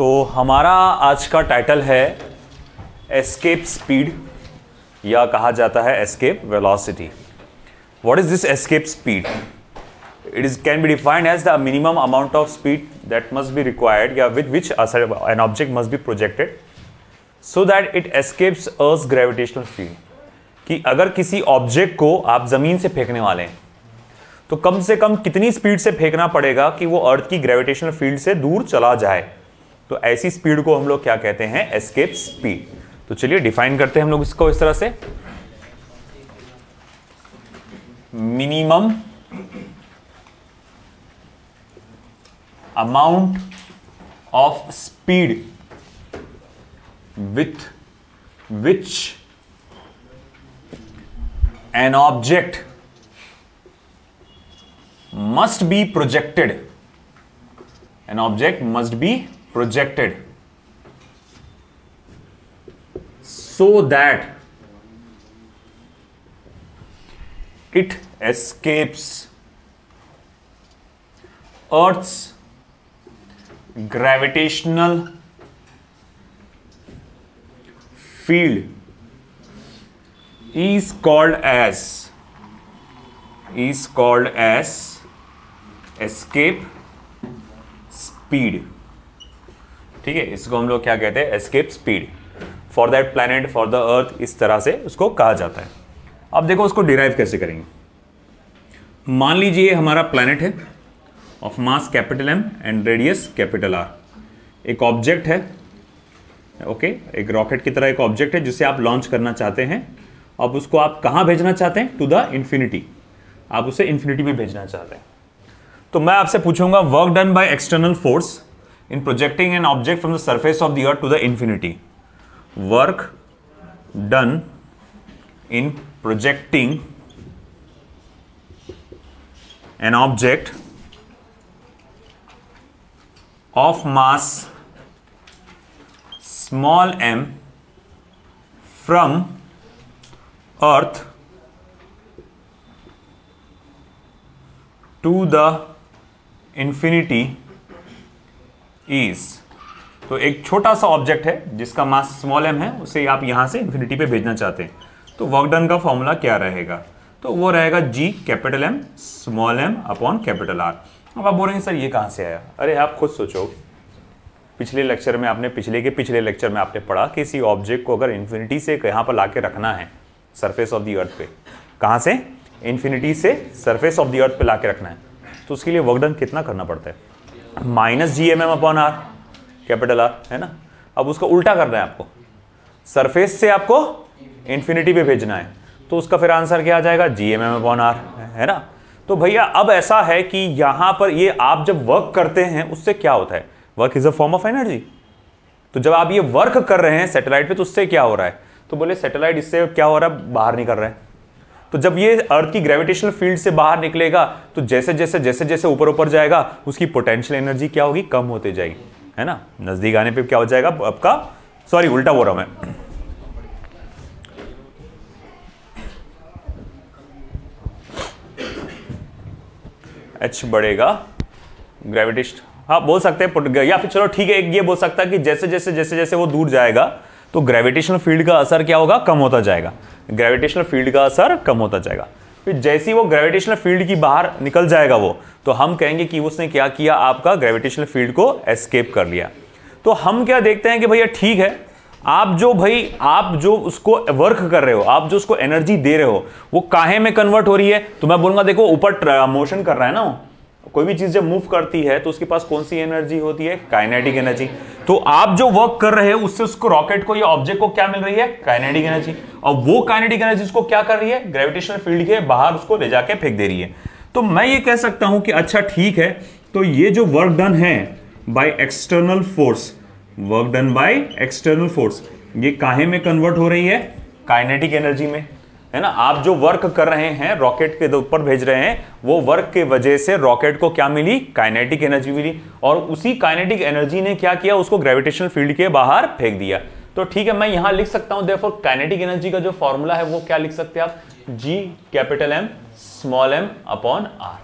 तो हमारा आज का टाइटल है एस्केप स्पीड या कहा जाता है escape velocity. What is this escape speed? It is can be defined as the minimum amount of speed that must be required या with which an object must be projected so that it escapes earth gravitational field. कि अगर किसी object को आप जमीन से फेंकने वाले हैं तो कम से कम कितनी स्पीड से फेंकना पड़ेगा कि वो अर्थ की ग्रेविटेशनल फील्ड से दूर चला जाए। तो ऐसी स्पीड को हम लोग क्या कहते हैं? Escape speed. तो चलिए डिफाइन करते हैं हम लोग इसको इस तरह से, minimum amount of speed with which an object must be projected. An object must be projected so that it escapes Earth's gravitational field is called as escape speed। ठीक है, इसको हम लोग क्या कहते हैं? Escape speed for that planet, for the earth, इस तरह से उसको कहा जाता है। अब देखो उसको डिराइव कैसे करेंगे। मान लीजिए हमारा प्लैनेट है of mass capital M and radius capital R. एक ऑब्जेक्ट है, ओके, एक रॉकेट की तरह एक ऑब्जेक्ट है जिसे आप लॉन्च करना चाहते हैं। अब उसको आप कहां भेजना चाहते हैं? To the infinity. आप उसे इंफिनिटी में भेजना चाहते हैं। तो मैं आपसे पूछूंगा, work done by external force in projecting an object from the surface of the earth to the infinity. Work done in projecting an object of mass small m from earth to the infinity is. तो एक छोटा सा object है जिसका मास small m है, उसे आप यहां से इंफिनिटी पे भेजना चाहते हैं। तो वर्क डन का फॉर्मूला क्या रहेगा? तो वो रहेगा G capital M small m upon capital R। अब आप बोलेंगे सर ये कहां से आया? अरे आप खुद सोचो, पिछले लेक्चर में आपने पिछले लेक्चर में आपने पढ़ा कि किसी ऑब्जेक्ट को अगर इंफिनिटी से यहां पर लाके रखना है सरफेस ऑफ द अर्थ पे, कहां से? इंफिनिटी से सरफेस ऑफ द अर्थ पे लाके रखना है, तो उसके लिए वर्क डन कितना करना पड़ता है? Minus GMM upon are capital R, है ना। अब उसका उल्टा करना है आपको, सरफेस से आपको इंफिनिटी पे भेजना है, तो उसका फिर आंसर क्या आ जाएगा? GMM अपॉन आर, है ना। तो भैया अब ऐसा है कि यहां पर ये आप जब वर्क करते हैं उससे क्या होता है? Work is a form of energy. तो जब आप ये वर्क कर रहे हैं सैटेलाइट पे तो उससे क्या हो रहा है? तो बोले सैटेलाइट इससे क्या हो रहा है? बाहर निकल रहा है। तो जब ये अर्थ की ग्रेविटेशनल फील्ड से बाहर निकलेगा तो जैसे जैसे ऊपर ऊपर जाएगा उसकी पोटेंशियल एनर्जी क्या होगी? कम होते जाएगी, है ना। नजदीक आने पे क्या हो जाएगा आपका? सॉरी उल्टा बोल रहा हूं मैं। एच बढ़ेगा, ग्रेविटेशन, हाँ बोल सकते हैं, या फिर चलो ठीक है एक ये बोल सकता है कि जैसे जैसे वो दूर जाएगा तो ग्रेविटेशनल फील्ड का असर क्या होगा? कम होता जाएगा। ग्रेविटेशनल फील्ड का असर कम होता जाएगा। फिर जैसे ही वो ग्रेविटेशनल फील्ड की बाहर निकल जाएगा वो, तो हम कहेंगे कि उसने क्या किया? आपका ग्रेविटेशनल फील्ड को एस्केप कर लिया। तो हम क्या देखते हैं कि भैया ठीक है, आप जो उसको वर्क कर रहे हो, आप जो उसको एनर्जी दे रहे हो, वो काहे में कन्वर्ट हो रही है? तो मैं बोलूंगा देखो ऊपर मोशन कर रहा है ना, कोई भी चीज जब मूव करती है तो उसके पास कौन सी एनर्जी होती है? Kinetic energy. तो आप जो वर्क कर रहे हो उससे उसको रॉकेट को या ऑब्जेक्ट को क्या मिल रही है? Kinetic energy. और वो काइनेटिक एनर्जी उसको क्या कर रही है? ग्रेविटेशनल फील्ड के बाहर उसको ले जाके फेंक दे रही है। तो मैं ये कह सकता हूं कि अच्छा ठीक है, तो ये जो वर्क डन है bye external force, work done by external force, ये काहे में कन्वर्ट हो रही है? काइनेटिक एनर्जी में, है ना। आप जो वर्क कर रहे हैं रॉकेट के ऊपर भेज रहे हैं, वो वर्क के वजह से रॉकेट को क्या मिली? काइनेटिक एनर्जी मिली। और उसी काइनेटिक एनर्जी ने क्या किया? उसको ग्रेविटेशनल फील्ड के बाहर फेंक दिया। तो ठीक है, मैं यहां लिख सकता हूं देयरफॉर काइनेटिक एनर्जी का जो फॉर्मूला है वो क्या लिख सकते हैं आप? G capital M small m upon R।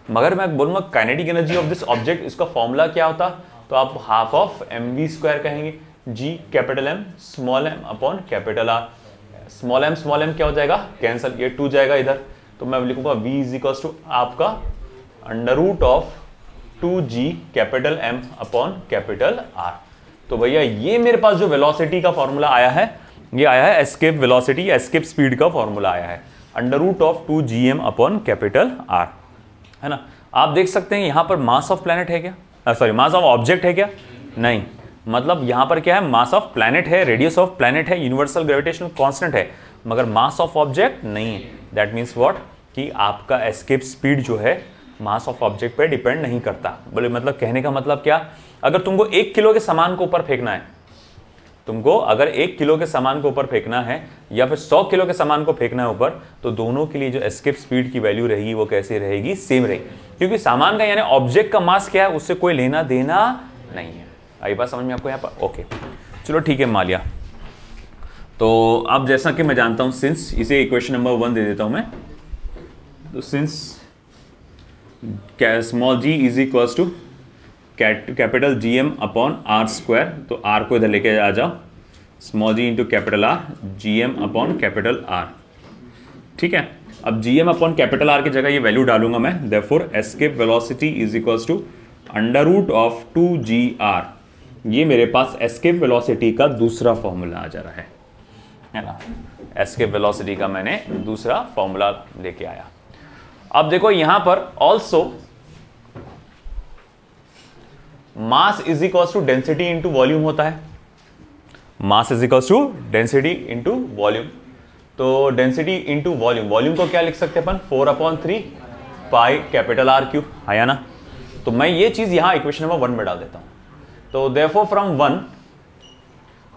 मगर मैं बोलूंगा kinetic energy of this object, इसका फॉर्मूला क्या होता? तो आप half of M V square कहेंगे। G capital M small M upon capital R. Small M क्या हो जाएगा, कैंसल, ये 2 जाएगा इधर, तो मैं लिखूंगा v इज इक्वल टू आपका under root of 2g capital M upon capital R. तो भैया ये मेरे पास जो वेलोसिटी का फॉर्मूला आया है, ये आया है एस्केप वेलोसिटी, एस्केप स्पीड का फॉर्मूला आया है under root of 2gm upon capital R, है ना। आप देख सकते हैं यहां पर मास ऑफ प्लैनेट है क्या, सॉरी मास ऑफ ऑब्जेक्ट है क्या, नहीं, मतलब यहां पर क्या है, मास ऑफ प्लैनेट है, रेडियस ऑफ प्लैनेट है, यूनिवर्सल ग्रेविटेशनल कांस्टेंट है, मगर मास ऑफ ऑब्जेक्ट नहीं है। दैट मीन्स व्हाट, कि आपका एस्केप स्पीड जो है मास ऑफ ऑब्जेक्ट पे डिपेंड नहीं करता। बोले मतलब कहने का मतलब क्या, अगर तुमको 1 किलो के सामान को ऊपर फेंकना है, तुमको अगर 1 किलो के सामान को ऊपर फेंकना है या फिर 100 किलो के सामान को फेंकना है ऊपर, तो दोनों के लिए जो एस्केप स्पीड की वैल्यू रहेगी वो कैसी रहेगी, सेम रहेगी, क्योंकि सामान का यानी ऑब्जेक्ट का मास क्या है उससे कोई लेना देना नहीं है। आई बात समझ में आपको यहाँ पर, ओके चलो ठीक है मान लिया। तो अब जैसा कि मैं जानता हूं, सिंस इसे इक्वेशन नंबर 1 दे देता हूं मैं, तो since small g is equal to capital GM upon R square, तो आर को इधर लेके आ जाओ, small g into capital R GM upon capital R, ठीक है। अब GM अपॉन कैपिटल आर की जगह ये वैल्यू डालूंगा मैं, therefore escape velocity is equal to under root of 2gr। ये मेरे पास एस्केप वेलोसिटी का दूसरा फॉर्मूला आ जा रहा है ना, एस्केप वेलोसिटी का मैंने दूसरा फॉर्मूला लेके आया। अब देखो यहां पर also mass is equal to density into volume होता है, mass is equal to density into volume. तो डेंसिटी इंटू वॉल्यूम, वॉल्यूम को क्या लिख सकते हैं अपन, 4/3 पाई कैपिटल आर क्यूब, आया ना। तो मैं ये चीज यहां इक्वेशन नंबर 1 में डाल देता हूं। तो देयरफॉर फ्रॉम 1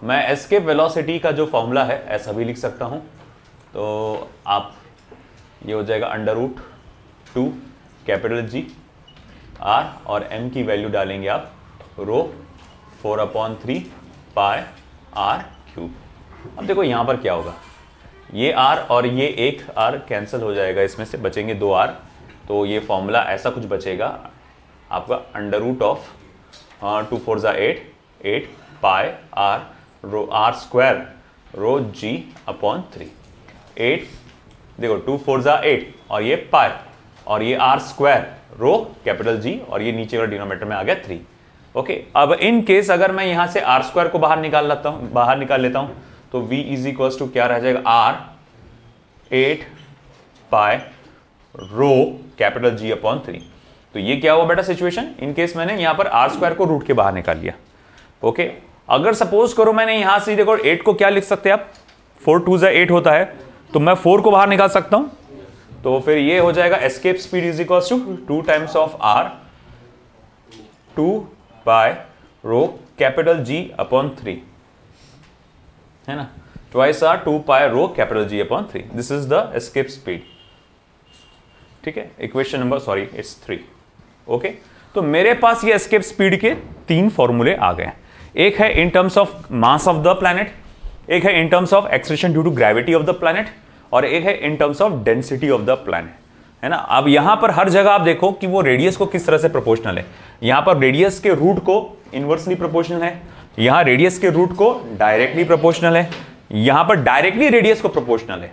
मैं एस्केप वेलोसिटी का जो फॉर्मूला है ऐसा भी लिख सकता हूं। तो आप ये हो जाएगा under root 2 capital G R और M की वैल्यू डालेंगे आप रो 4/3 पाई R क्यूब। अब देखो यहां पर क्या होगा, ये R और ये एक R कैंसिल हो जाएगा, इसमें से बचेंगे 2 R। तो ये फॉर्मूला ऐसा कुछ बचेगा आपका under root of 2 4 8 8 pi R rho R square rho G upon 3। 8 देखो 2 4 8 और ये पाई और ये R स्क्वायर रो कैपिटल G और ये नीचे वाला डिनोमिनेटर में आ गया 3। ओके, अब इन केस अगर मैं यहां से R स्क्वायर को बाहर निकाल लेता हूं तो V इज इक्वल टू क्या रह जाएगा, R 8 पाई रो कैपिटल G अपॉन 3। तो ये क्या हुआ बेटा सिचुएशन, इन केस मैंने यहां पर R स्क्वायर को रूट के बाहर निकाल लिया। ओके, अगर सपोज करो मैंने यहां से देखो 8 को क्या लिख सकते हैं आप, 4 2 8 होता है, तो मैं 4 को बाहर निकाल सकता हूं। तो फिर ये हो जाएगा escape speed is equal to 2 times of R 2 pi rho capital G upon 3, है ना, twice R 2 pi rho capital G upon 3। This is the escape speed, ठीक है। Equation number sorry it's 3। Okay, तो मेरे पास ये एस्केप स्पीड के 3 फॉर्मूले आ गए। एक है in terms of mass of the planet, एक है in terms of acceleration due to gravity of the planet, और एक है in terms of density of the planet, है ना। अब यहां पर हर जगह आप देखो कि वो रेडियस को किस तरह से प्रोपोर्शनल है। यहां पर रेडियस के रूट को इनवर्सली प्रोपोर्शनल है, यहां रेडियस के रूट को डायरेक्टली प्रोपोर्शनल है, यहां पर डायरेक्टली रेडियस को प्रोपोर्शनल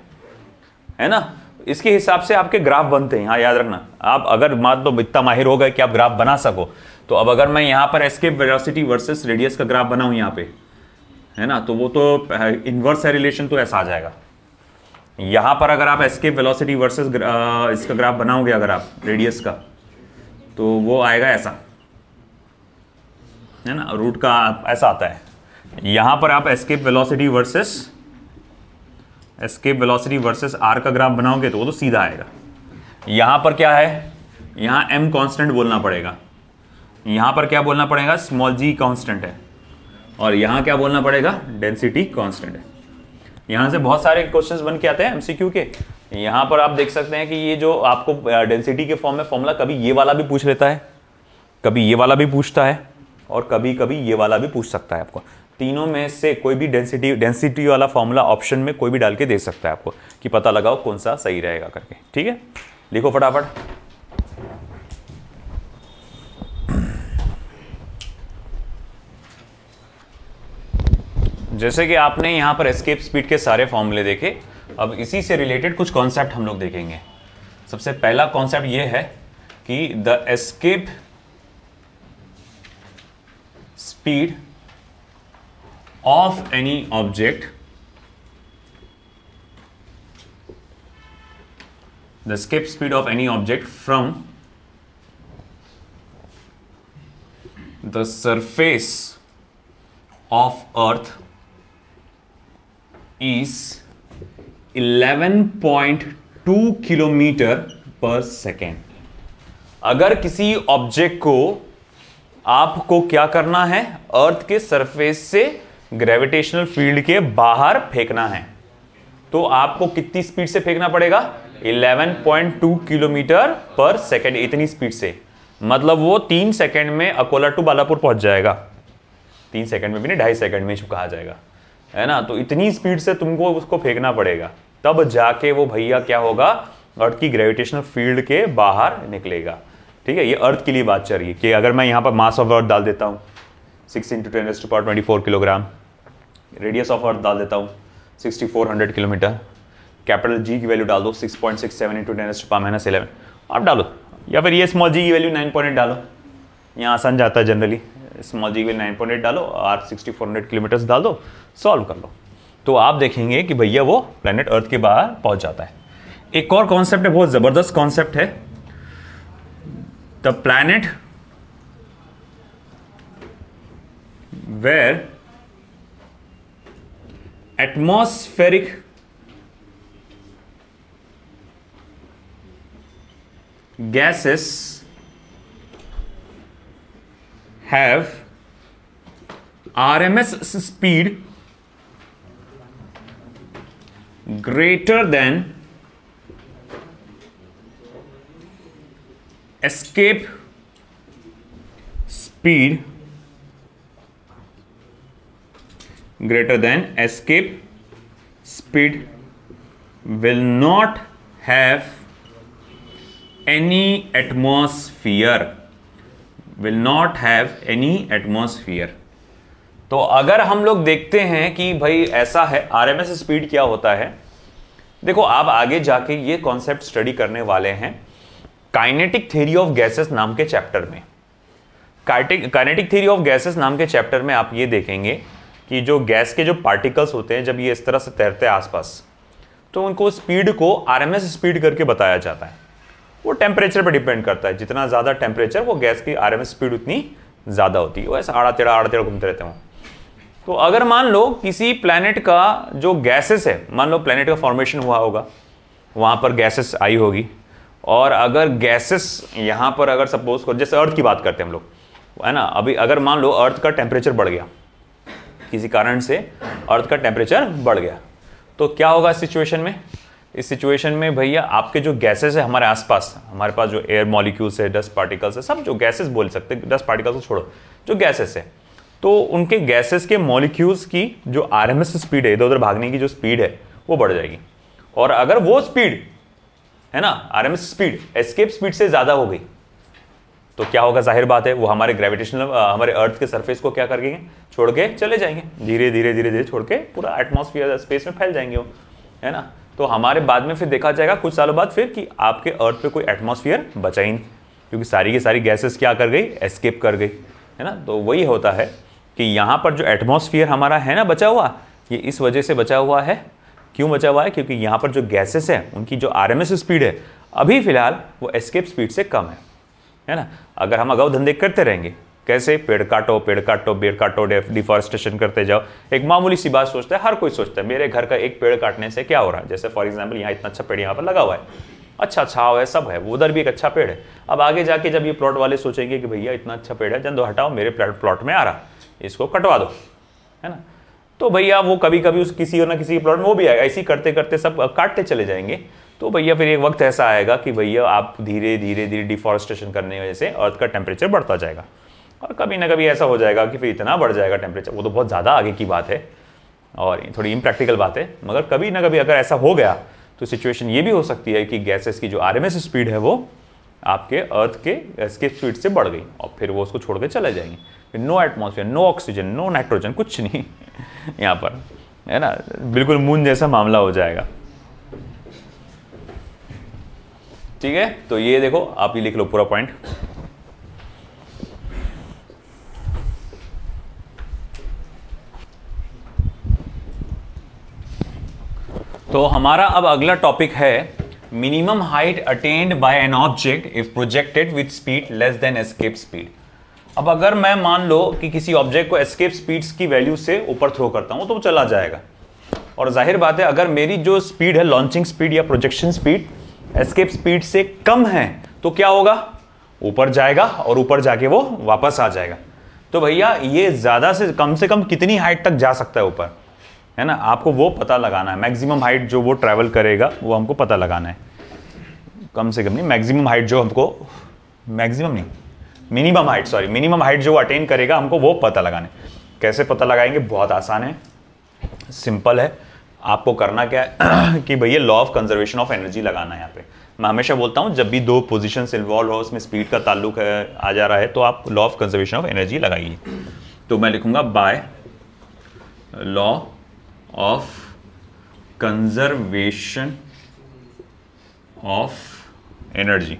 है ना। इसके हिसाब से आपके ग्राफ बनते हैं, यहां याद रखना। आप अगर मान लो इतना माहिर हो गए कि आप ग्राफ बना सको, तो अब अगर मैं यहां पर एस्केप वेलोसिटी वर्सेस रेडियस का ग्राफ बनाऊं यहां पे, है ना, तो वो तो इनवर्स है रिलेशन, तो ऐसा आ जाएगा। यहां पर अगर आप एस्केप वेलोसिटी वर्सेस इसका ग्राफ बनाओगे अगर आप रेडियस का, तो वो आएगा ऐसा, है ना, रूट का ऐसा आता है। यहां पर आप एस्केप वेलोसिटी वर्सेस आर का ग्राफ बनाओगे तो वो तो सीधा आएगा। यहां पर क्या है, यहां m कांस्टेंट बोलना पड़ेगा, यहां पर क्या बोलना पड़ेगा, स्मॉल g कांस्टेंट है, और यहां क्या बोलना पड़ेगा, डेंसिटी कांस्टेंट है। यहां से बहुत सारे क्वेश्चंस बन के आते हैं एमसीक्यू के। यहां पर आप देख सकते हैं कि ये जो आपको डेंसिटी के फॉर्म में फॉर्मूला कभी ये वाला भी पूछ लेता है, कभी ये वाला भी पूछता है, और कभी कभी ये वाला भी पूछ सकता है आपको। तीनों में से कोई भी डेंसिटी वाला फॉर्मूला ऑप्शन में कोई भी डाल के दे सकता है आपको कि पता लगाओ कौन सा सही रहेगा करके, ठीक है। लिखो फटाफट। जैसे कि आपने यहाँ पर एस्केप स्पीड के सारे फॉर्मूले देखे, अब इसी से रिलेटेड कुछ कॉन्सेप्ट हम लोग देखेंगे। सबसे पहला कॉन्सेप्ट ये है कि the escape speed of any object, the escape speed of any object from the surface of earth is 11.2 kilometre पर सेकेंड। अगर किसी ऑब्जेक्ट को आपको क्या करना है, अर्थ के सरफेस से ग्रेविटेशनल फील्ड के बाहर फेंकना है, तो आपको कितनी स्पीड से फेंकना पड़ेगा? 11.2 किलोमीटर पर सेकेंड। इतनी स्पीड से मतलब वो 3 सेकेंड में अकोला टू बालापुर पहुंच जाएगा। 3 सेकेंड में भी नहीं, 2.5 सेकेंड में कहा जाएगा, है ना। तो इतनी स्पीड से तुमको उसको फेंकना पड़ेगा, तब जाके वो भैया क्या होगा, अर्थ की ग्रेविटेशनल फील्ड के बाहर निकलेगा। ठीक है, ये अर्थ के लिए बात चल रही है कि अगर मैं यहां पर मास ऑफ अर्थ डाल देता हूं 6 × 10⁻24 किलोग्राम, रेडियस ऑफ अर्थ डाल देता हूं 6400 किलोमीटर, कैपिटल जी की वैल्यू डाल दो 6.67 × 10⁻11 आप डालो, या फिर ये स्मॉल जी की वैल्यू 9.8 डालो, यहाँ आसान जाता है जनरली, स्मॉल जी की वैल्यू 9.8 डालो और 6400 किलोमीटर डाल दो, सॉल्व कर लो, तो आप देखेंगे कि भैया वो प्लेनेट अर्थ के बाहर पहुंच जाता है। एक और कॉन्सेप्ट है, बहुत जबरदस्त कॉन्सेप्ट है, the planet where atmospheric gases have RMS speed greater than escape speed will not have any atmosphere, will not have any atmosphere। तो अगर हम लोग देखते हैं कि भाई ऐसा है, आरएमएस स्पीड क्या होता है, देखो आप आगे जाके ये कॉन्सेप्ट स्टडी करने वाले हैं काइनेटिक थ्योरी ऑफ गैसेस नाम के चैप्टर में। काइनेटिक थ्योरी ऑफ गैसेस नाम के चैप्टर में आप ये देखेंगे कि जो गैस के जो पार्टिकल्स होते हैं, जब ये इस तरह से तैरते हैं आसपास, तो उनको स्पीड को आरएमएस स्पीड करके बताया जाता है। वो टेम्परेचर पर डिपेंड करता है, जितना ज़्यादा टेम्परेचर वो गैस की आरएमएस स्पीड उतनी ज़्यादा होती है, वो ऐसा आड़ा टेढ़ा घूमते रहते हैं। तो अगर मान लो किसी प्लैनेट का जो गैसेस है, मान लो प्लैनेट का फॉर्मेशन हुआ होगा, वहाँ पर गैसेस आई होगी, और अगर गैसेस यहाँ पर अगर सपोज करो, जैसे अर्थ की बात करते हैं हम लोग, है ना, अभी अगर मान लो अर्थ का टेम्परेचर बढ़ गया, किसी कारण से अर्थ का टेम्परेचर बढ़ गया, तो क्या होगा इस सिचुएशन में? इस सिचुएशन में भैया आपके जो गैसेस है हमारे आसपास, हमारे पास जो एयर मॉलिक्यूल्स है, डस्ट पार्टिकल्स है, सब जो गैसेस बोल सकते हैं, डस्ट पार्टिकल्स को छोड़ो, जो गैसेस है, तो उनके गैसेस के मॉलिक्यूल्स की जो आरएमएस स्पीड है, इधर उधर भागने की जो स्पीड है, वो बढ़ जाएगी। और अगर वो स्पीड है ना, आरएमएस स्पीड एस्केप स्पीड से ज्यादा हो गई, तो क्या होगा? जाहिर बात है वो हमारे ग्रेविटेशनल, हमारे अर्थ के सरफेस को क्या करेंगे? छोड़ के चले जाएंगे, धीरे धीरे धीरे धीरे छोड़ के पूरा एटमॉस्फेयर स्पेस में फैल जाएंगे वो, है ना। तो हमारे बाद में फिर देखा जाएगा कुछ सालों बाद फिर कि आपके अर्थ पे कोई एटमॉस्फेयर बचा ही नहीं, क्योंकि सारी की सारी गैसेस क्या कर गई? एस्केप कर गई, है ना। तो वही होता है कि यहाँ पर जो एटमॉस्फेयर हमारा है ना बचा हुआ, ये इस वजह से बचा हुआ है। क्यों बचा हुआ है? क्योंकि यहाँ पर जो गैसेस है उनकी जो आरएमएस स्पीड है अभी फिलहाल वो एस्केप स्पीड से कम है ना। अगर हम अगाऊ धंधे करते रहेंगे, कैसे? पेड़ काटो पेड़ काटो, डिफॉरेस्टेशन करते जाओ। एक मामूली सी बात सोचता है, हर कोई सोचता है मेरे घर का एक पेड़ काटने से क्या हो रहा है। जैसे फॉर एग्जांपल यहाँ इतना अच्छा पेड़ यहाँ पर लगा हुआ है, अच्छा छाव है, सब है, उधर भी एक अच्छा पेड़ है। अब आगे जाके जब ये प्लॉट वाले सोचेंगे कि भैया इतना अच्छा पेड़ है, जन दो हटाओ, मेरे प्लॉट में आ रहा, इसको कटवा दो, है ना। तो भैया वो कभी कभी उस किसी और ना किसी प्लॉट में वो भी आएगा, ऐसे ही करते करते सब काटते चले जाएंगे। तो भैया फिर एक वक्त ऐसा आएगा कि भैया आप धीरे धीरे धीरे डिफॉरेस्टेशन करने की वजह से अर्थ का टेम्परेचर बढ़ता जाएगा, और कभी ना कभी ऐसा हो जाएगा कि फिर इतना बढ़ जाएगा टेम्परेचर, वो तो बहुत ज़्यादा आगे की बात है और थोड़ी इम्प्रैक्टिकल बात है, मगर कभी ना कभी अगर ऐसा हो गया तो सिचुएशन ये भी हो सकती है कि गैसेस की जो आरएमएस स्पीड है वो आपके अर्थ के एस्केप स्पीड से बढ़ गई और फिर वो उसको छोड़ के चले जाएंगे। फिर no atmosphere, no oxygen, no nitrogen, कुछ नहीं यहाँ पर, है ना, बिल्कुल मून जैसा मामला हो जाएगा। ठीक है, तो ये देखो आप ये लिख लो पूरा पॉइंट। तो हमारा अब अगला टॉपिक है minimum height attend by an object if projected with speed less than escape speed. अब अगर मैं मान लो कि किसी ऑब्जेक्ट को एस्केप स्पीड्स की वैल्यू से ऊपर थ्रो करता हूं तो वो चला जाएगा, और जाहिर बात है अगर मेरी जो स्पीड है लॉन्चिंग स्पीड या प्रोजेक्शन स्पीड एस्केप स्पीड से कम है तो क्या होगा, ऊपर जाएगा और ऊपर जाके वो वापस आ जाएगा। तो भैया ये ज्यादा से कम कितनी हाइट तक जा सकता है ऊपर, है ना, आपको वो पता लगाना है। मैक्सिमम हाइट जो वो ट्रैवल करेगा वो हमको पता लगाना है, कम से कम नहीं, मैक्सिमम हाइट जो हमको, मैक्सिमम नहीं, minimum height, sorry, minimum height जो अटेन करेगा हमको वो पता लगाना है। कैसे पता लगाएंगे, बहुत आसान है, सिंपल है। आपको करना क्या है कि भैया law of conservation of energy लगाना है। यहाँ पे मैं हमेशा बोलता हूँ जब भी दो पोजीशंस इन्वॉल्व हो, उसमें स्पीड का ताल्लुक है, आ जा रहा है, तो आप law of conservation of energy लगाइए। तो मैं लिखूंगा by law of conservation of energy,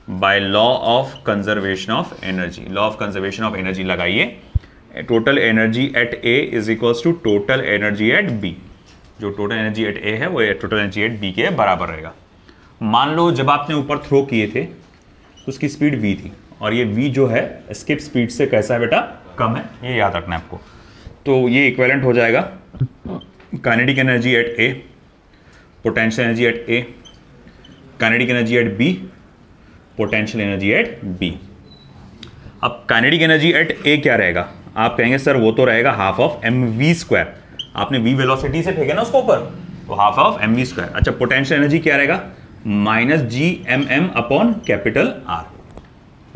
by law of conservation of energy, law of conservation of energy लगाइए। Total energy at A is equals to total energy at B. जो total energy at A है वो total energy at B के बराबर रहेगा। मान लो जब आपने ऊपर थ्रो किए थे तो उसकी स्पीड v थी, और ये v जो है एस्केप स्पीड से कैसा है बेटा, कम है, ये याद रखना है आपको। तो ये इक्विवेलेंट हो जाएगा kinetic energy at A, potential energy at A, kinetic energy at B, potential energy at B. अब काइनेटिक एनर्जी एट ए क्या रहेगा, आप कहेंगे सर वो तो रहेगा half of M V square, आपने v वेलोसिटी से फेंके ना उसको ऊपर, तो half of M V square. अच्छा, पोटेंशियल एनर्जी क्या रहेगा, minus G M M upon capital R,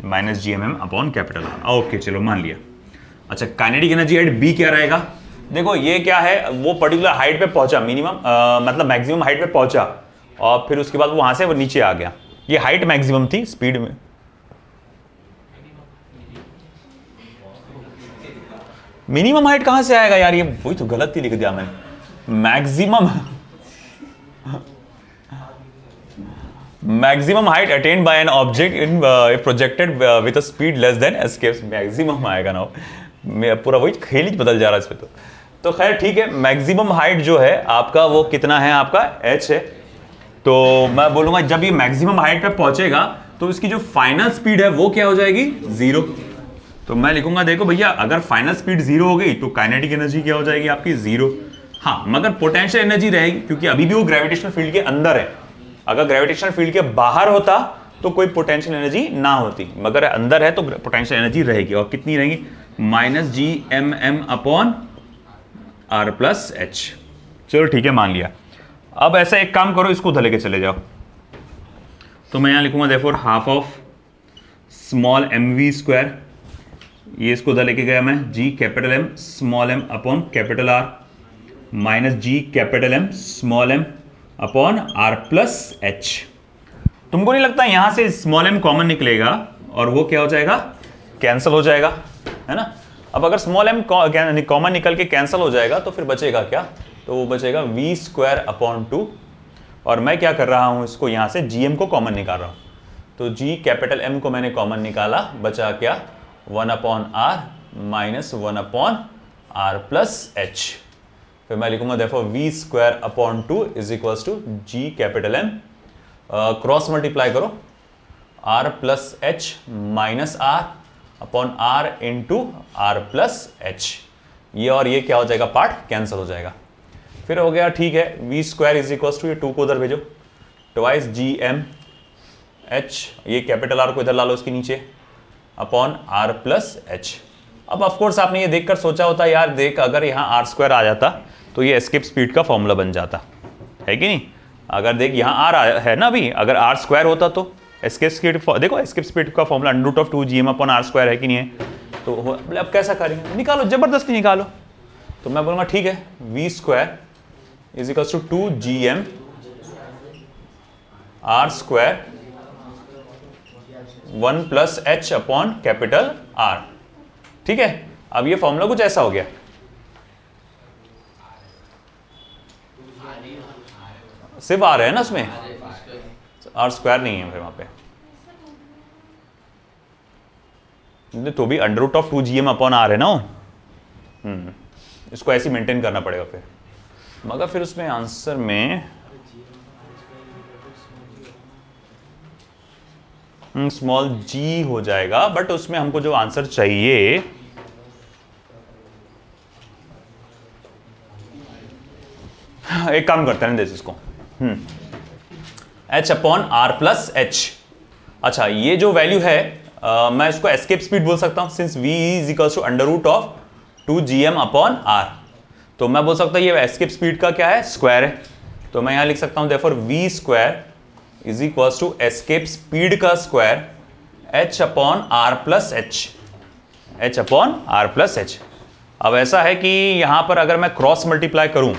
minus G M M upon capital are. Okay चलो मान लिया। अच्छा, काइनेटिक एनर्जी एट बी क्या रहेगा, देखो ये क्या है, वो पर्टिकुलर हाइट पे पहुंचा, मिनिमम मतलब मैक्सिमम हाइट पे पहुंचा, और फिर उसके बाद वहां से वो नीचे आ गया, ये हाइट मैक्सिमम थी स्पीड में। मिनिमम हाइट कहां से आएगा यार, ये वही तो गलत ही लिख दिया मैंने, maximum height attend by an object in projected with a speed less than escape, maximum आएगा ना, मैं पूरा वही खेल ही बदल जा रहा है इसमें। तो खैर ठीक है, मैक्सिमम हाइट जो है आपका वो कितना है, आपका h है। तो मैं बोलूंगा जब ये मैक्सिमम हाइट पे पहुंचेगा तो इसकी जो फाइनल स्पीड है वो क्या हो जाएगी, 0। तो मैं लिखूंगा देखो भैया अगर फाइनल स्पीड 0 हो गई तो काइनेटिक एनर्जी क्या हो जाएगी आपकी, 0। हाँ, मगर पोटेंशियल एनर्जी रहेगी, क्योंकि अभी भी वो ग्रेविटेशनल फील्ड के अंदर है। अगर ग्रेविटेशनल फील्ड के बाहर होता तो कोई पोटेंशियल एनर्जी ना होती, मगर अंदर है तो पोटेंशियल एनर्जी रहेगी, और कितनी रहेगी, minus G M M upon R plus H. चलो ठीक है, मान लिया। अब ऐसा एक काम करो, इसको उधर लेके चले जाओ। तो मैं यहां लिखूंगा therefore half of small M V square, ये इसको उधर लेके गया मैं, G capital M small M upon capital R, minus G capital M small M upon R plus H. तुमको नहीं लगता यहां से स्मॉल एम कॉमन निकलेगा और वो क्या हो जाएगा, कैंसिल हो जाएगा, है ना। अब अगर स्मॉल एम कॉमन निकल के कैंसिल हो जाएगा तो फिर बचेगा क्या, तो वो बचेगा वी स्क्वायर अपॉन 2, और मैं क्या कर रहा हूं, इसको यहां से जी एम को कॉमन निकाल रहा हूं। तो जी कैपिटल एम को मैंने कॉमन निकाला, बचा क्या, 1 upon R minus 1 upon R plus H. फिर मैं लिखूंगा therefore V square upon 2 is equals to G capital M, cross multiply करो, R plus H minus R upon R into R plus H, ये और ये क्या हो जाएगा, पार्ट कैंसिल हो जाएगा। फिर हो गया ठीक है, V square is equals to, ये 2 को उधर भेजो, ट्वाइस जी एम एच, ये कैपिटल आर को इधर ला लो इसके नीचे, अपॉन आर प्लस एच। अब ऑफकोर्स आपने ये देखकर सोचा होता यार देख अगर यहाँ आर स्क्वायर आ जाता तो ये एस्केप स्पीड का फॉर्मूला बन जाता, है कि नहीं। अगर देख यहाँ आर है ना अभी, अगर आर स्क्वायर होता तो एस्केप स्पीड, देखो एस्केप स्पीड का formula under of 2 GM upon R square है कि नहीं है। तो अब कैसा करेंगे, निकालो, जबरदस्ती निकालो। तो मैं बोलूँगा ठीक है, V square is equals to 2 GM R square 1 plus H upon capital R. ठीक है, अब ये फॉर्मूला कुछ ऐसा हो गया। सिर्फ आर है ना उसमें, आर स्क्वायर नहीं है फिर वहां पे, तो भी under root of 2gm upon R है ना। इसको ऐसे मेंटेन करना पड़ेगा फिर, मगर फिर उसमें आंसर में स्मॉल जी हो जाएगा, बट उसमें हमको जो आंसर चाहिए एक काम करते हैं देख इसको, H upon R plus H. अच्छा, ये जो वैल्यू है मैं इसको एस्केप स्पीड बोल सकता हूं, since v is equal to under root of 2gm upon R. तो मैं बोल सकता हूं ये एस्केप स्पीड का क्या है, स्क्वायर है। तो मैं यहां लिख सकता हूं therefore v square is equal to escape speed का square h upon R plus H, h upon R plus H. अब ऐसा है कि यहां पर अगर मैं क्रॉस मल्टीप्लाई करूं,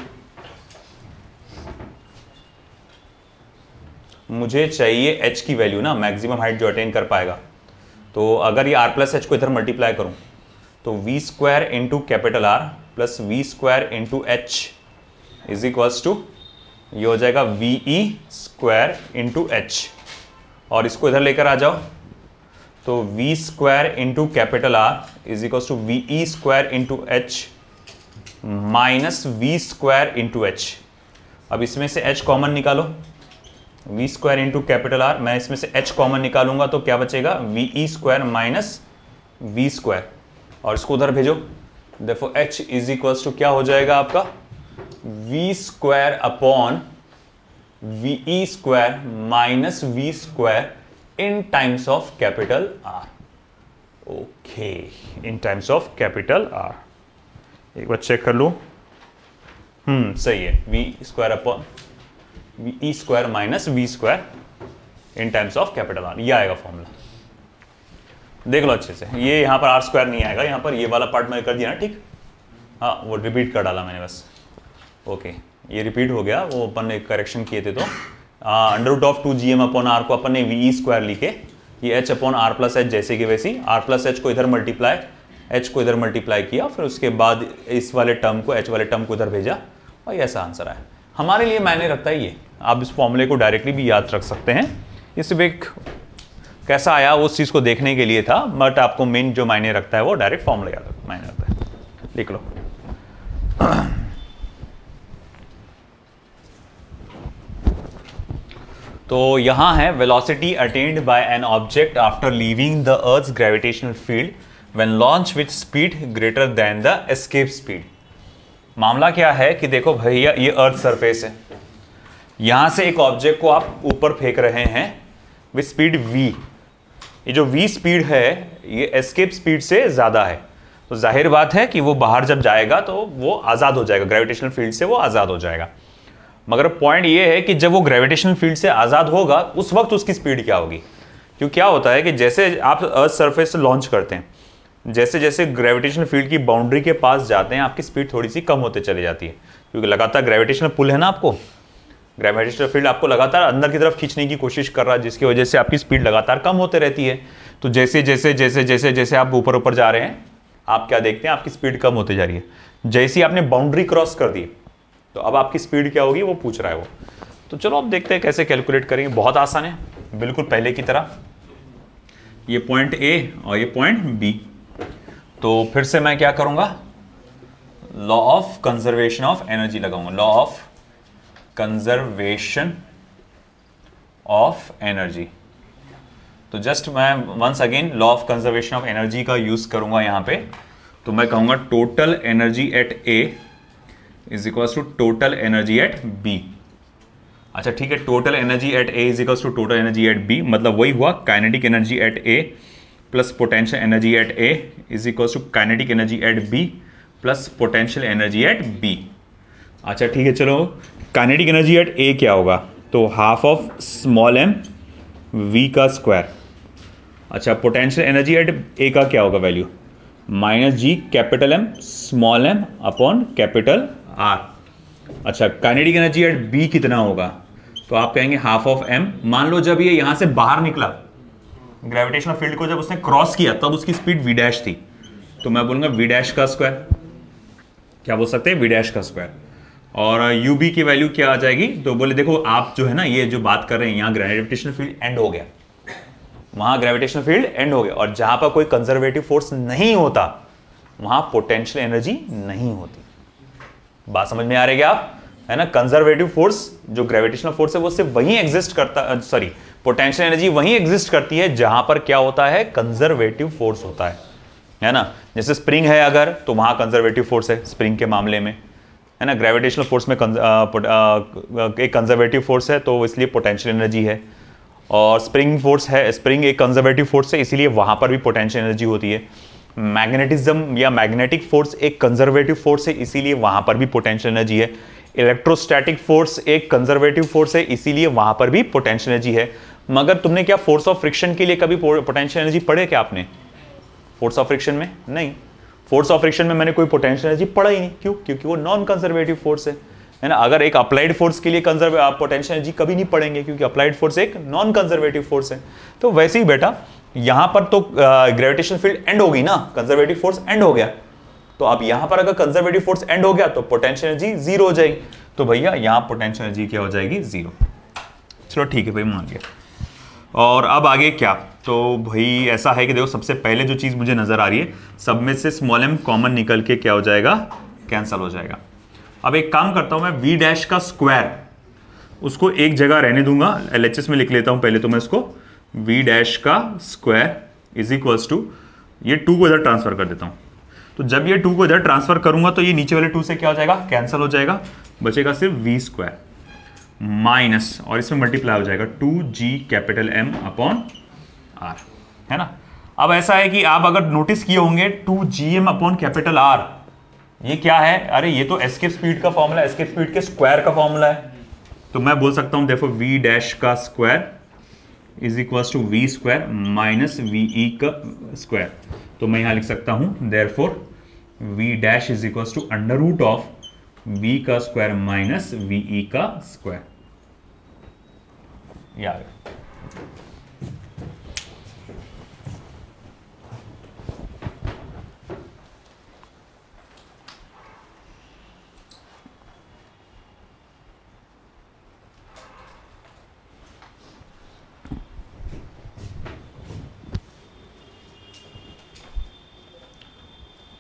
मुझे चाहिए h की वैल्यू ना, मैक्सिमम हाइट जो अटेन कर पाएगा। तो अगर ये r प्लस एच को इधर मल्टीप्लाई करूं तो v square into capital R plus V square into H is equals to, ये हो जाएगा VE स्क्वायर इंटू एच। और इसको इधर लेकर आ जाओ तो v square into capital R is equals to VE square into H minus V square into H. अब इसमें से h कॉमन निकालो, v square into capital R, मैं इसमें से h कॉमन निकालूंगा तो क्या बचेगा, VE square minus v square, और इसको उधर भेजो। देखो h इज इक्वल्स टू क्या हो जाएगा आपका, v square upon VE square minus v square in times of capital R। Okay, in times of capital R। एक बार चेक कर लो, सही है, v square upon VE square minus v square in times of capital R, ये आएगा formula. देख लो अच्छे से, ये यहाँ पर आर स्क्वायर नहीं आएगा, यहाँ पर ये वाला पार्ट मैंने कर दिया ना, ठीक। हाँ, वो रिपीट कर डाला मैंने बस। ओके, ये रिपीट हो गया, वो अपन ने करेक्शन किए थे। तो under root of 2gm upon R को अपन ने VE स्क्वायर लिखे, ये h upon R plus H जैसे कि वैसी, आर प्लस एच को इधर मल्टीप्लाई, h को इधर मल्टीप्लाई किया, फिर उसके बाद इस वाले टर्म को, h वाले टर्म को इधर भेजा, और ये ऐसा आंसर आया। हमारे लिए मायने रखता है ये, आप इस फॉर्मूले को डायरेक्टली भी याद रख सकते हैं, ये सिर्फ एक कैसा आया उस चीज को देखने के लिए था, बट आपको मेन जो मायने रखता है वो डायरेक्ट फॉर्मूला याद मायने रखता है। लिख लो। तो यहां है velocity attained by an object after leaving the earth's gravitational field when launch with speed greater than the escape speed. मामला क्या है कि देखो भैया, ये अर्थ सरफेस है, यहां से एक ऑब्जेक्ट को आप ऊपर फेंक रहे हैं विथ स्पीड v। ये जो v स्पीड है ये एस्केप स्पीड से ज्यादा है, तो जाहिर बात है कि वो बाहर जब जाएगा तो वो आजाद हो जाएगा, ग्रेविटेशनल फील्ड से वो आजाद हो जाएगा। मगर पॉइंट ये है कि जब वो ग्रेविटेशनल फील्ड से आजाद होगा उस वक्त उसकी स्पीड क्या होगी। क्योंकि क्या होता है कि जैसे आप अर्थ सरफेस से लॉन्च करते हैं, जैसे जैसे ग्रेविटेशनल फील्ड की बाउंड्री के पास जाते हैं आपकी स्पीड थोड़ी सी कम होते चली जाती है, क्योंकि लगातार ग्रेविटेशनल पुल है ना, आपको ग्रेविटेशनल फील्ड आपको लगातार अंदर की तरफ खींचने की कोशिश कर रहा है, जिसकी वजह से आपकी स्पीड लगातार कम होते रहती है। तो जैसे जैसे जैसे जैसे जैसे आप ऊपर ऊपर जा रहे हैं, आप क्या देखते हैं, आपकी स्पीड कम होती जा रही है। जैसे ही आपने बाउंड्री क्रॉस कर दी तो अब आपकी स्पीड क्या होगी वो पूछ रहा है वो। तो चलो अब देखते हैं कैसे कैलकुलेट करेंगे। बहुत आसान है, बिल्कुल पहले की तरह। ये पॉइंट ए और ये पॉइंट बी। तो फिर से मैं क्या करूंगा, law of conservation of energy लगाऊंगा, law of conservation of energy. तो जस्ट मैं once again law of conservation of energy का यूज करूंगा यहां पे। तो मैं कहूंगा total energy at A is equals to total energy at B. अच्छा ठीक है, total energy at A is equals to total energy at B, मतलब वही हुआ kinetic energy at A plus potential energy at A is equals to kinetic energy at B plus potential energy at B. अच्छा ठीक है, चलो kinetic energy at A क्या होगा, तो half of small M V का स्क्वायर। अच्छा, potential energy at A का क्या होगा value, minus G capital M small M upon capital R. अच्छा, काइनेटिक एनर्जी एट बी कितना होगा, तो आप कहेंगे हाफ ऑफ एम। मान लो जब ये यहां से बाहर निकला ग्रेविटेशनल फील्ड को जब उसने क्रॉस किया तब उसकी स्पीड v डैश थी, तो मैं बोलूंगा v डैश का स्क्वायर। क्या बोल सकते हैं? v डैश का स्क्वायर। और ub की वैल्यू क्या आ जाएगी? तो बोले देखो आप जो है ना ये जो बात कर रहे हैं, यहाँ ग्रेविटेशनल फील्ड एंड हो गया, वहां ग्रेविटेशनल फील्ड एंड हो गया, और जहां पर कोई कंजर्वेटिव फोर्स नहीं होता वहां पोटेंशियल एनर्जी नहीं होती। बात समझ में आ रही है क्या आप? है ना, कंजर्वेटिव फोर्स जो ग्रेविटेशनल फोर्स है वो सिर्फ वहीं एग्जिस्ट करता, सॉरी पोटेंशियल एनर्जी वहीं एग्जिस्ट करती है जहां पर क्या होता है? कंजर्वेटिव फोर्स होता है ना। जैसे स्प्रिंग है अगर, तो वहां कंजर्वेटिव फोर्स है स्प्रिंग के मामले में, है ना। ग्रेविटेशनल फोर्स में एक कंजर्वेटिव फोर्स है तो इसलिए पोटेंशियल एनर्जी है, और स्प्रिंग फोर्स है, स्प्रिंग एक कंजर्वेटिव फोर्स है इसीलिए वहां पर भी पोटेंशियल एनर्जी होती है। मैग्नेटिज्म या मैग्नेटिक फोर्स एक कंजर्वेटिव फोर्स है इसीलिए वहां पर भी पोटेंशियल एनर्जी है। इलेक्ट्रोस्टैटिक फोर्स एक कंजर्वेटिव फोर्स है इसीलिए वहां पर भी पोटेंशियल एनर्जी है। मगर तुमने क्या फोर्स ऑफ फ्रिक्शन के लिए कभी पोटेंशियल एनर्जी पढ़े क्या आपने? फोर्स ऑफ फ्रिक्शन में नहीं, फोर्स ऑफ फ्रिक्शन में मैंने कोई पोटेंशियल एनर्जी पढ़ा ही नहीं। क्यों? क्योंकि वो नॉन कंजर्वेटिव फोर्स है ना। अगर एक अप्लाइड फोर्स के लिए पोटेंशियल एनर्जी कभी नहीं पढ़ेंगे क्योंकि अप्लाइड फोर्स एक नॉन कंजर्वेटिव फोर्स है। तो वैसे ही बेटा यहां पर तो ग्रेविटेशनल फील्ड एंड हो गई ना, कंजर्वेटिव फोर्स एंड हो गया, तो अब यहां पर अगर कंजर्वेटिव फोर्स एंड हो गया तो पोटेंशियल एनर्जी जीरो हो जाएगी, तो भैया यहां पोटेंशियल एनर्जी क्या हो जाएगी? जीरो। चलो ठीक है भाई, मान लिया। और अब आगे क्या? तो भाई ऐसा है कि देखो सबसे पहले जो चीज मुझे नजर आ रही है, सब में से स्मॉल m कॉमन निकल के क्या हो जाएगा? कैंसल हो जाएगा। अब एक काम करता हूं मैं, v डैश का स्क्वायर उसको एक जगह रहने दूंगा, LHS में लिख लेता हूं पहले तो मैं इसको, v डैश का स्क्वायर इज इक्वल्स टू, ये 2 को इधर ट्रांसफर कर देता हूं। तो जब ये 2 को इधर ट्रांसफर करूंगा तो ये नीचे वाले 2 से क्या हो जाएगा? कैंसिल हो जाएगा, बचेगा सिर्फ v स्क्वायर माइनस, और इसमें मल्टीप्लाई हो जाएगा 2g capital M upon r, है ना। अब ऐसा है कि आप अगर नोटिस किए होंगे 2gm अपॉन कैपिटल R, ये क्या है? अरे ये तो एस्केप स्पीड का फॉर्मूला, एस्केप स्पीड के स्क्वायर का फॉर्मूला है। तो मैं बोल सकता हूं देखो v डैश का square is equals to v square minus ve का स्क्वायर। तो मैं यहां लिख सकता हूं therefore v dash is equals to under root of v का स्क्वायर माइनस ve का स्क्वायर। यार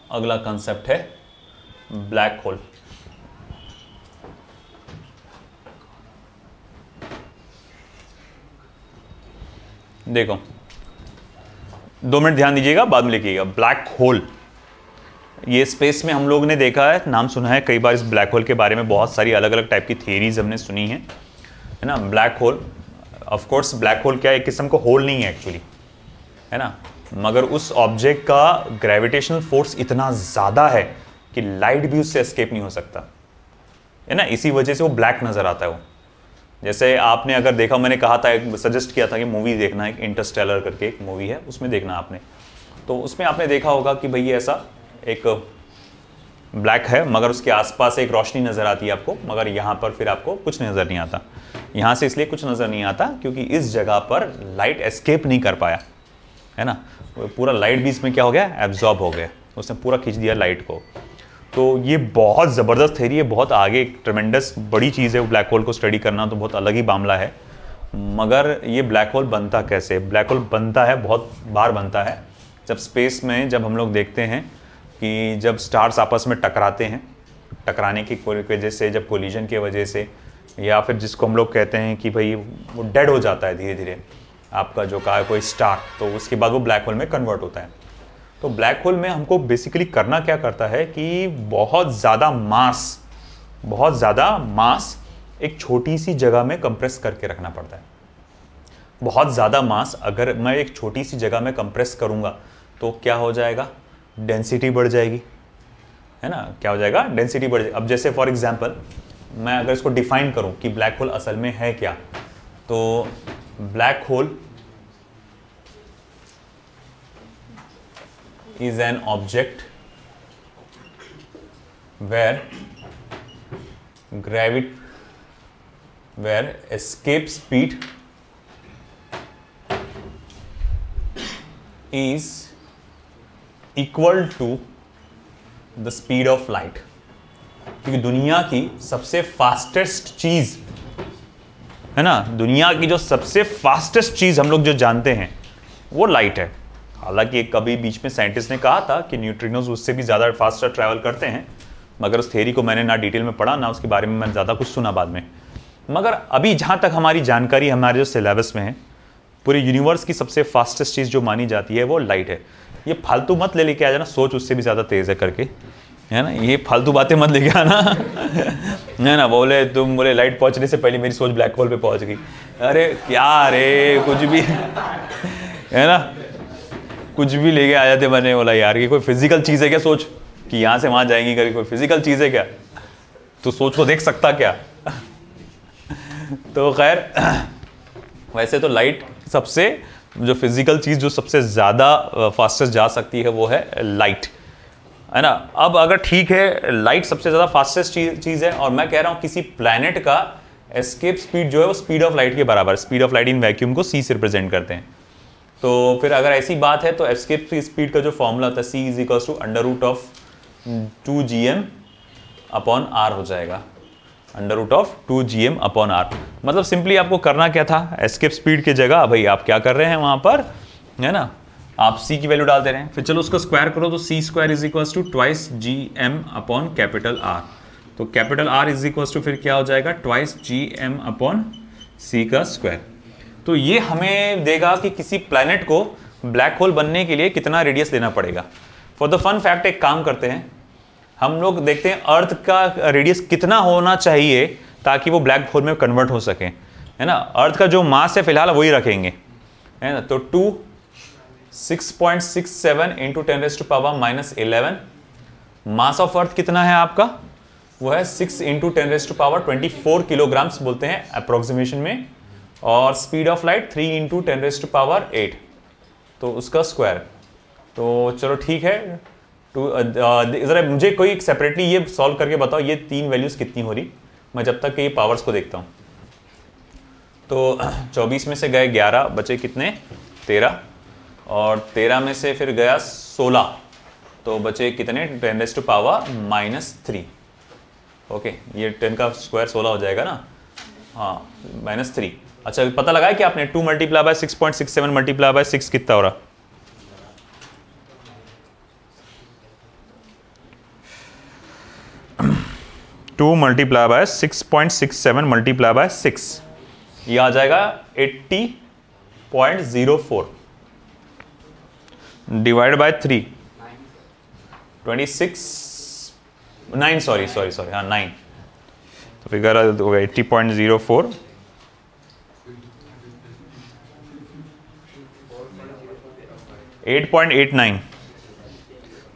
अगला कंसेप्ट है ब्लैक होल। देखो 2 मिनट ध्यान दीजिएगा, बाद में लिखिएगा। ब्लैक होल, ये स्पेस में हम लोग ने देखा है, नाम सुना है कई बार इस ब्लैक होल के बारे में, बहुत सारी अलग अलग टाइप की थियरीज हमने सुनी है ना। Black hole, of course black hole क्या है? एक किस्म का होल नहीं है एक्चुअली, है ना, मगर उस ऑब्जेक्ट का ग्रेविटेशनल फोर्स इतना ज्यादा है कि लाइट भी उससे एस्केप नहीं हो सकता, है ना। इसी वजह से वो ब्लैक नजर आता है। वो जैसे आपने अगर देखा, मैंने कहा था, सजेस्ट किया था कि मूवी देखना, एक इंटरस्टेलर करके एक मूवी है, उसमें देखना आपने, तो उसमें आपने देखा होगा कि भाई ऐसा एक ब्लैक है मगर उसके आसपास एक रोशनी नजर आती है आपको, मगर यहाँ पर फिर आपको कुछ नजर नहीं आता। यहाँ से इसलिए कुछ नजर नहीं आता क्योंकि इस जगह पर लाइट एस्केप नहीं कर पाया, है ना। पूरा लाइट भी इसमें क्या हो गया? एब्जॉर्ब हो गया, उसने पूरा खींच दिया लाइट को। तो ये बहुत ज़बरदस्त थ्योरी है, बहुत आगे ट्रेमेंडस बड़ी चीज़ है। ब्लैक होल को स्टडी करना तो बहुत अलग ही मामला है। मगर ये ब्लैक होल बनता कैसे? ब्लैक होल बनता है, बहुत बार बनता है, जब स्पेस में जब हम लोग देखते हैं कि जब स्टार्स आपस में टकराते हैं, टकराने की वजह से, जब कोलिजन की वजह से, या फिर जिसको हम लोग कहते हैं कि भाई वो डेड हो जाता है धीरे धीरे आपका जो कहा कोई स्टार, तो उसके बाद वो ब्लैक होल में कन्वर्ट होता है। तो ब्लैक होल में हमको बेसिकली करना क्या करता है कि बहुत ज़्यादा मास एक छोटी सी जगह में कंप्रेस करके रखना पड़ता है। बहुत ज़्यादा मास अगर मैं एक छोटी सी जगह में कंप्रेस करूँगा तो क्या हो जाएगा? डेंसिटी बढ़ जाएगी, है ना। क्या हो जाएगा? डेंसिटी बढ़ जाएगी। अब जैसे फॉर एग्जांपल मैं अगर इसको डिफाइन करूँ कि ब्लैक होल असल में है क्या, तो black hole is an object where escape speed is equal to the speed of light, क्योंकि दुनिया की सबसे फास्टेस्ट चीज है ना, दुनिया की जो सबसे फास्टेस्ट चीज हम लोग जो जानते हैं वो लाइट है। हालांकि कभी बीच में साइंटिस्ट ने कहा था कि न्यूट्रिनोज उससे भी ज़्यादा फास्टर ट्रैवल करते हैं, मगर उस थ्योरी को मैंने ना डिटेल में पढ़ा, ना उसके बारे में मैंने ज़्यादा कुछ सुना बाद में। मगर अभी जहाँ तक हमारी जानकारी हमारे जो सिलेबस में है, पूरे यूनिवर्स की सबसे फास्टेस्ट चीज़ जो मानी जाती है वो लाइट है। ये फालतू मत ले लेके आ जाना, सोच उससे भी ज़्यादा तेज़ है करके, है ना, ये फालतू बातें मत लेके आना है ना। बोले लाइट पहुँचने से पहले मेरी सोच ब्लैक होल पे पहुँच गई। अरे क्या रे, कुछ भी है ना, कुछ भी लेके आ जाते बने। बोला यार ये कोई फिजिकल चीज़ है क्या, सोच कि यहाँ से वहाँ जाएंगी करके, कोई फिजिकल चीज़ है क्या, तो सोच को देख सकता क्या तो खैर वैसे तो लाइट सबसे जो फिजिकल चीज़ जो सबसे ज़्यादा फास्टेस्ट जा सकती है वो है लाइट, है ना। अब अगर ठीक है लाइट सबसे ज़्यादा फास्टेस्ट चीज़ है, और मैं कह रहा हूँ किसी प्लैनेट का एस्केप स्पीड जो है वो स्पीड ऑफ लाइट के बराबर, speed of light in vacuum को c से रिप्रेजेंट करते हैं। तो फिर अगर ऐसी बात है तो एस्केप स्पीड का जो फॉर्मूला होता है c is equal to under root of 2gm upon r हो जाएगा, under root of 2gm upon r। मतलब सिंपली आपको करना क्या था, एस्केप स्पीड की जगह भाई आप क्या कर रहे हैं वहाँ पर, है ना, आप c की वैल्यू डाल दे रहे हैं। फिर चलो उसको स्क्वायर करो तो c square is equal to twice gm upon capital R। तो capital R is equal to फिर क्या हो जाएगा, ट्वाइस gm अपॉन c का स्क्वायर। तो ये हमें देगा कि किसी प्लैनेट को ब्लैक होल बनने के लिए कितना रेडियस लेना पड़ेगा। फॉर द फन फैक्ट एक काम करते हैं, हम लोग देखते हैं अर्थ का रेडियस कितना होना चाहिए ताकि वो ब्लैक होल में कन्वर्ट हो सके, है ना। अर्थ का जो मास है फिलहाल वही रखेंगे, है ना। तो 6.67 इंटू 10⁻⁻11 मास ऑफ अर्थ कितना है आपका, वो है 6 इंटू 10⁻24 किलोग्राम्स बोलते हैं अप्रोक्सीमेशन में, और स्पीड ऑफ लाइट 3 इंटू 10⁸, तो उसका स्क्वायर। तो चलो ठीक है, जरा मुझे कोई सेपरेटली ये सॉल्व करके बताओ ये तीन वैल्यूज कितनी हो रही, मैं जब तक ये पावर्स को देखता हूँ। तो 24 में से गए 11, बचे कितने 13, और 13 में से फिर गया 16, तो बचे कितने 10⁻⁻3। ओके, ये 10 का स्क्वायर 16 हो जाएगा ना, हाँ -3। अच्छा पता लगा है कि आपने 2 मल्टीप्लाई बाय 6.67 मल्टीप्लाई बाय 6 कितना हो रहा, to multiply by 6.67 multiply by 6, ये आ जाएगा 80.04 डिवाइड बाय 3, 9 सॉरी हाँ 9, तो फिगर हो गया 80.04 8.89,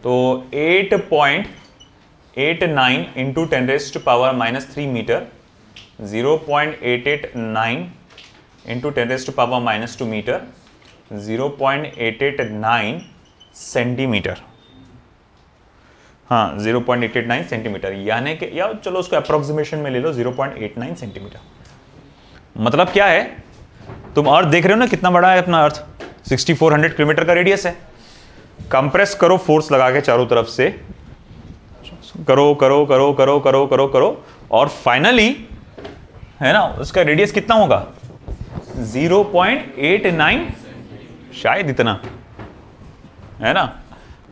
तो 8.89 into 10⁻³ metre, 0.889 into 10⁻² metre, 0.889 centimetre, हाँ 0.889 सेंटीमीटर, यानी कि या चलो उसको अप्रोक्सीमेशन में ले लो 0.89 सेंटीमीटर। मतलब क्या है, तुम अर्थ देख रहे हो ना कितना बड़ा है अपना अर्थ, 6400 किलोमीटर का रेडियस है। कंप्रेस करो फोर्स लगा के चारों तरफ से, करो करो करो करो करो करो करो, और फाइनली है ना उसका रेडियस कितना होगा 0.89, शायद इतना, है ना।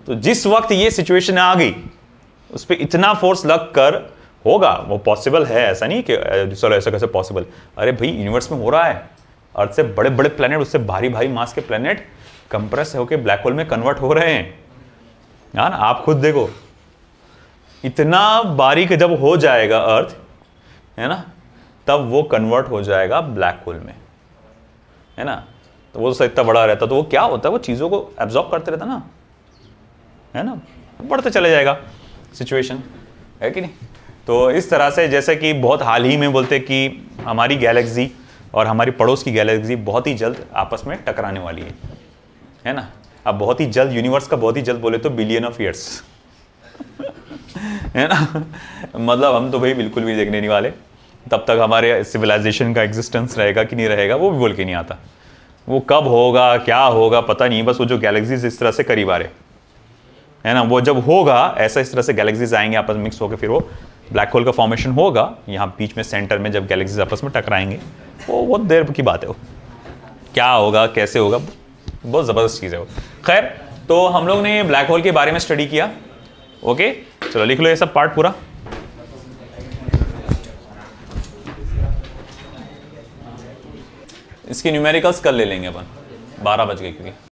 तो जिस वक्त ये सिचुएशन आ गई उस पर इतना फोर्स लग कर होगा, वो पॉसिबल है, ऐसा नहीं कि चलो ऐसा कैसे पॉसिबल, अरे भाई यूनिवर्स में हो रहा है, अर्थ से बड़े बड़े प्लेनेट, उससे भारी भारी मास के प्लेनेट कंप्रेस होकर ब्लैक होल में कन्वर्ट हो रहे हैं, है ना। आप खुद देखो इतना बारीक जब हो जाएगा अर्थ, है ना, तब वो कन्वर्ट हो जाएगा ब्लैक होल में, है ना। तो वो इतना बड़ा रहता तो वो क्या होता है, वो चीज़ों को एब्जॉर्ब करते रहता ना, है ना, बढ़ते चले जाएगा सिचुएशन, है कि नहीं। तो इस तरह से जैसे कि बहुत हाल ही में बोलते कि हमारी गैलेक्सी और हमारी पड़ोस की गैलेक्सी बहुत ही जल्द आपस में टकराने वाली है ना। अब बहुत ही जल्द, यूनिवर्स का बहुत ही जल्द बोले तो बिलियन ऑफ ईयर्स है ना। मतलब हम तो भाई बिल्कुल भी देखने नहीं वाले, तब तक हमारे सिविलाइजेशन का एग्जिस्टेंस रहेगा कि नहीं रहेगा वो भी बोल के नहीं आता, वो कब होगा क्या होगा पता नहीं, बस वो जो गैलेक्सीज इस तरह से करीब आ रहे है ना, वो जब होगा ऐसा इस तरह से गैलेक्सीज आएंगे आपस में मिक्स होकर, फिर वो ब्लैक होल का फॉर्मेशन होगा यहाँ बीच में सेंटर में, जब गैलेक्सीज आपस में टकराएंगे वो बहुत देर की बात है। वो क्या होगा कैसे होगा, बहुत ज़बरदस्त चीज़ है वो। खैर, तो हम लोग ने ब्लैक होल के बारे में स्टडी किया। ओके, चलो लिख लो ये सब पार्ट पूरा। इसकी न्यूमेरिकल्स कल ले लेंगे अपन, 12 बज गए क्योंकि